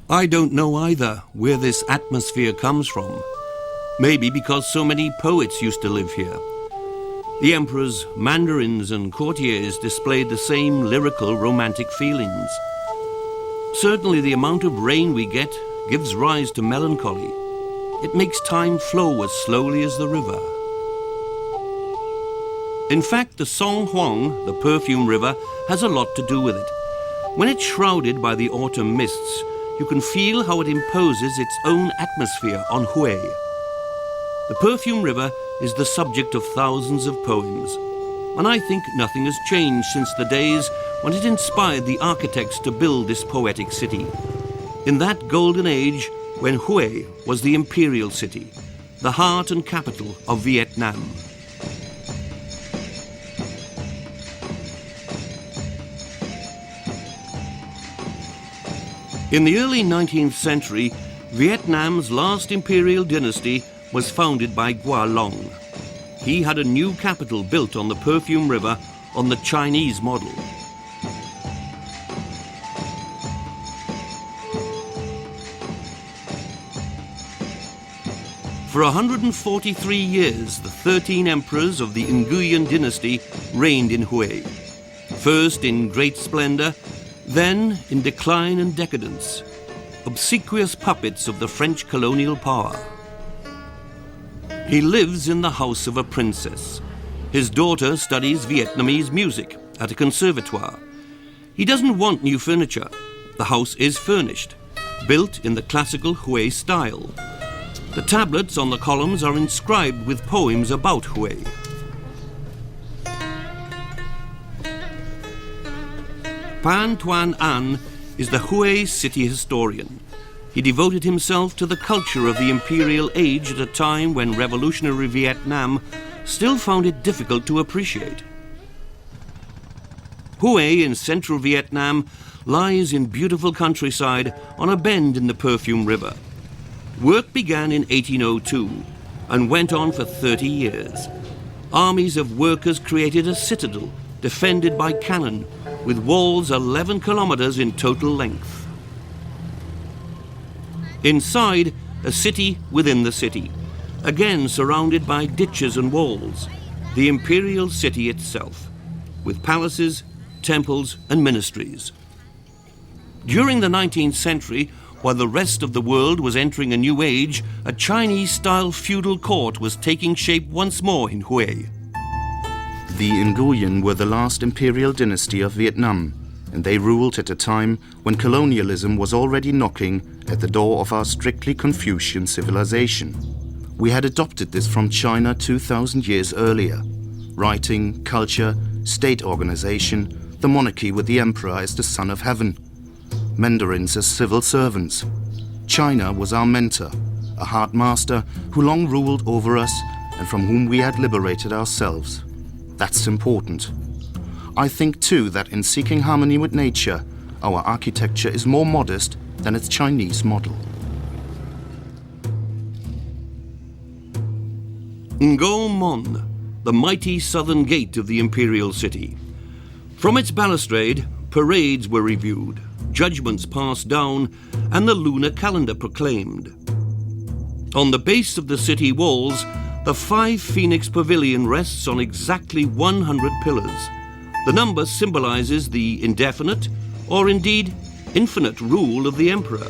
I don't know either where this atmosphere comes from. Maybe because so many poets used to live here. The emperors, mandarins and courtiers displayed the same lyrical, romantic feelings. Certainly the amount of rain we get gives rise to melancholy. It makes time flow as slowly as the river. In fact, the Song Huang, the perfume river, has a lot to do with it. When it's shrouded by the autumn mists, you can feel how it imposes its own atmosphere on Hue. The perfume river is the subject of thousands of poems, and I think nothing has changed since the days when it inspired the architects to build this poetic city. In that golden age when Hue was the imperial city, the heart and capital of Vietnam. In the early 19th century, Vietnam's last imperial dynasty was founded by Gia Long. He had a new capital built on the perfume river on the Chinese model. For 143 years, the 13 emperors of the Nguyen dynasty reigned in Hue. First in great splendor, then in decline and decadence, obsequious puppets of the French colonial power. He lives in the house of a princess. His daughter studies Vietnamese music at a conservatoire. He doesn't want new furniture. The house is furnished, built in the classical Hue style. The tablets on the columns are inscribed with poems about Hue. Phan Tuan An is the Hue city historian. He devoted himself to the culture of the imperial age at a time when revolutionary Vietnam still found it difficult to appreciate. Hue in central Vietnam lies in beautiful countryside on a bend in the Perfume River. Work began in 1802 and went on for 30 years. Armies of workers created a citadel defended by cannon with walls 11 kilometers in total length. Inside, a city within the city, again surrounded by ditches and walls, the imperial city itself, with palaces, temples and ministries. During the 19th century, while the rest of the world was entering a new age, a Chinese-style feudal court was taking shape once more in Hue. The Nguyen were the last imperial dynasty of Vietnam, and they ruled at a time when colonialism was already knocking at the door of our strictly Confucian civilization. We had adopted this from China 2,000 years earlier. Writing, culture, state organization, the monarchy with the emperor as the son of heaven. Mandarins as civil servants. China was our mentor, a hard master who long ruled over us and from whom we had liberated ourselves. That's important. I think too that in seeking harmony with nature, our architecture is more modest than its Chinese model. Ngo Mon, the mighty southern gate of the imperial city. From its balustrade, parades were reviewed, judgments passed down, and the lunar calendar proclaimed. On the base of the city walls, the 5 Phoenix Pavilion rests on exactly 100 pillars. The number symbolizes the indefinite, or indeed infinite, rule of the emperor.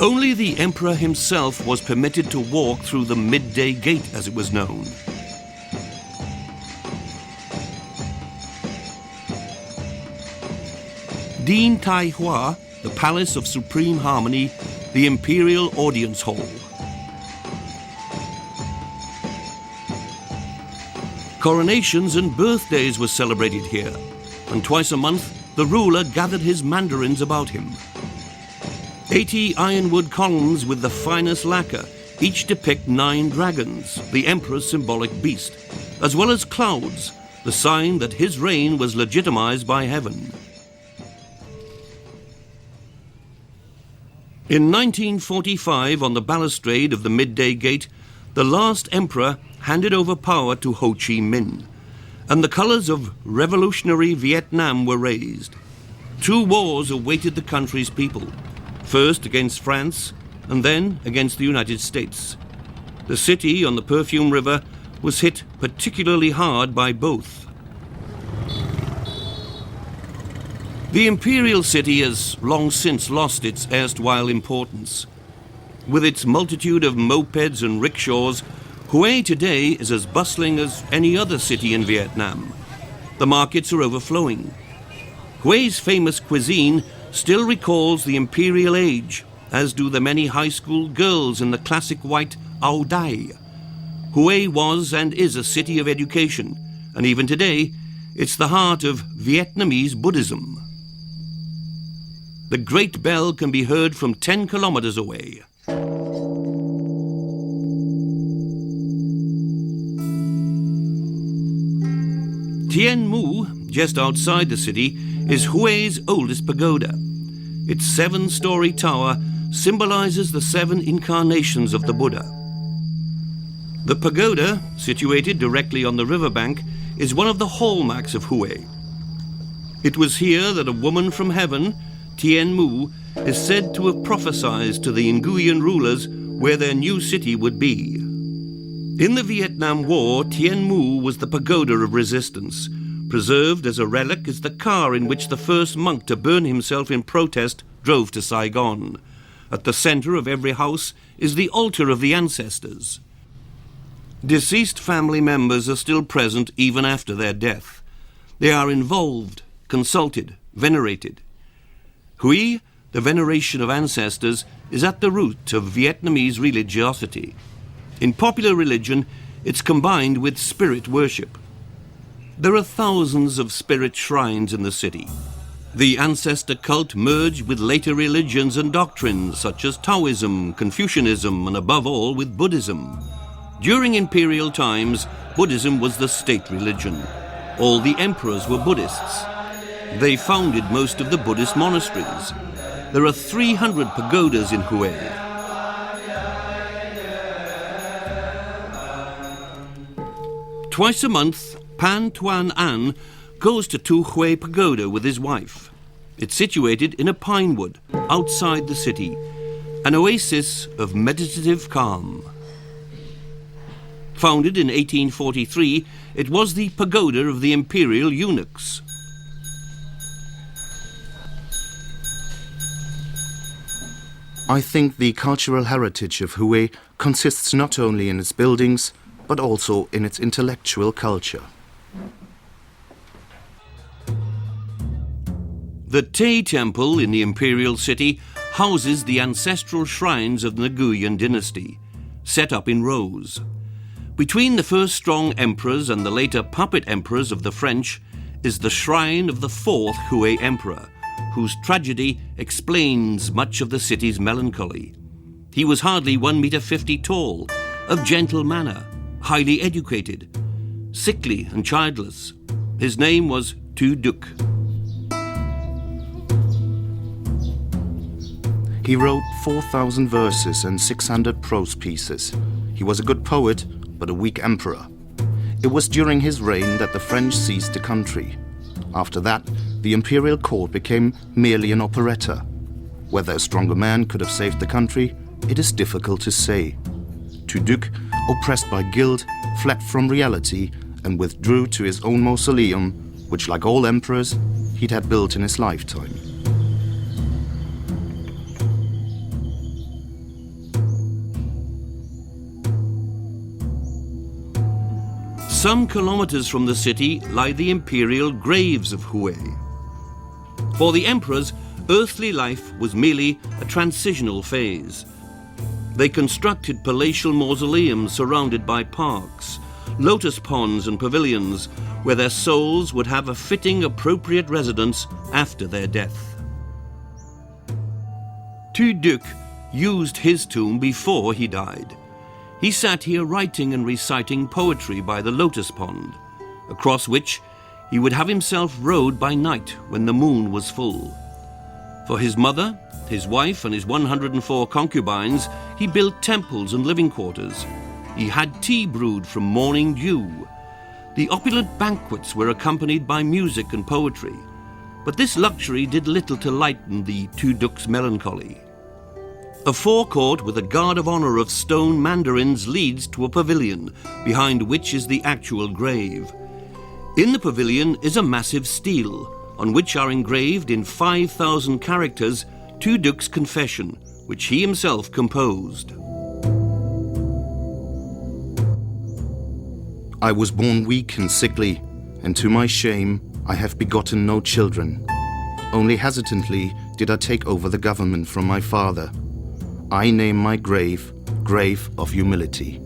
Only the emperor himself was permitted to walk through the midday gate, as it was known. Dien Tai Hua, the Palace of Supreme Harmony, the Imperial Audience Hall. Coronations and birthdays were celebrated here, and twice a month the ruler gathered his mandarins about him. 80 ironwood columns with the finest lacquer each depict 9 dragons, the emperor's symbolic beast, as well as clouds, the sign that his reign was legitimized by heaven. In 1945, on the balustrade of the Midday Gate, the last emperor handed over power to Ho Chi Minh, and the colors of revolutionary Vietnam were raised. Two wars awaited the country's people, first against France and then against the United States. The city on the Perfume River was hit particularly hard by both. The imperial city has long since lost its erstwhile importance. With its multitude of mopeds and rickshaws, Hue today is as bustling as any other city in Vietnam. The markets are overflowing. Hue's famous cuisine still recalls the imperial age, as do the many high school girls in the classic white Ao Dai. Hue was and is a city of education, and even today, it's the heart of Vietnamese Buddhism. The Great Bell can be heard from 10 kilometers away. Tien Mu, just outside the city, is Hue's oldest pagoda. Its 7-story tower symbolizes the 7 incarnations of the Buddha. The pagoda, situated directly on the riverbank, is one of the hallmarks of Hue. It was here that a woman from heaven, Tien Mu, is said to have prophesied to the Nguyen rulers where their new city would be. In the Vietnam War, Tien Mu was the pagoda of resistance. Preserved as a relic is the car in which the first monk to burn himself in protest drove to Saigon. At the center of every house is the altar of the ancestors. Deceased family members are still present even after their death. They are involved, consulted, venerated. Hue, the veneration of ancestors, is at the root of Vietnamese religiosity. In popular religion, it's combined with spirit worship. There are thousands of spirit shrines in the city. The ancestor cult merged with later religions and doctrines such as Taoism, Confucianism, and above all with Buddhism. During imperial times, Buddhism was the state religion. All the emperors were Buddhists. They founded most of the Buddhist monasteries. There are 300 pagodas in Hue. Twice a month, Pan Tuan An goes to Tu Hue Pagoda with his wife. It's situated in a pine wood outside the city, an oasis of meditative calm. Founded in 1843, it was the pagoda of the imperial eunuchs. I think the cultural heritage of Hue consists not only in its buildings, but also in its intellectual culture. The Tay Temple in the imperial city houses the ancestral shrines of the Nguyen dynasty, set up in rows. Between the first strong emperors and the later puppet emperors of the French is the shrine of the 4th Hue emperor, whose tragedy explains much of the city's melancholy. He was hardly 1.50 meters tall, of gentle manner, highly educated, sickly and childless. His name was Tu Duc. He wrote 4,000 verses and 600 prose pieces. He was a good poet, but a weak emperor. It was during his reign that the French seized the country. After that, the imperial court became merely an operetta. Whether a stronger man could have saved the country, it is difficult to say. Tu Duc, oppressed by guilt, fled from reality and withdrew to his own mausoleum, which, like all emperors, he'd had built in his lifetime. Some kilometers from the city lie the imperial graves of Hue. For the emperors, earthly life was merely a transitional phase. They constructed palatial mausoleums surrounded by parks, lotus ponds and pavilions where their souls would have a fitting, appropriate residence after their death. Tu Duc used his tomb before he died. He sat here writing and reciting poetry by the lotus pond, across which he would have himself rowed by night when the moon was full. For his mother, his wife, and his 104 concubines, he built temples and living quarters. He had tea brewed from morning dew. The opulent banquets were accompanied by music and poetry. But this luxury did little to lighten the two dukes' melancholy. A forecourt with a guard of honor of stone mandarins leads to a pavilion, behind which is the actual grave. In the pavilion is a massive stele, on which are engraved in 5,000 characters two dukes' confession, which he himself composed. I was born weak and sickly, and to my shame I have begotten no children. Only hesitantly did I take over the government from my father. I name my grave Grave of Humility.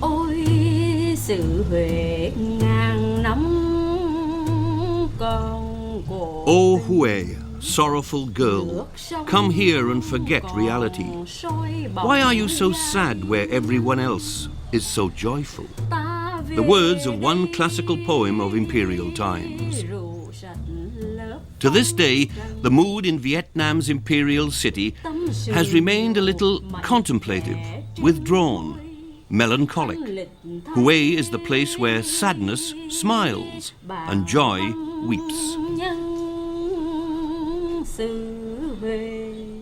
Ôi sự huệ ngàn năm còn cổ. O Hue, sorrowful girl, come here and forget reality. Why are you so sad where everyone else is so joyful? The words of one classical poem of imperial times. To this day, the mood in Vietnam's imperial city has remained a little contemplative, withdrawn, melancholic. Hue is the place where sadness smiles and joy weeps. Xứ Huế.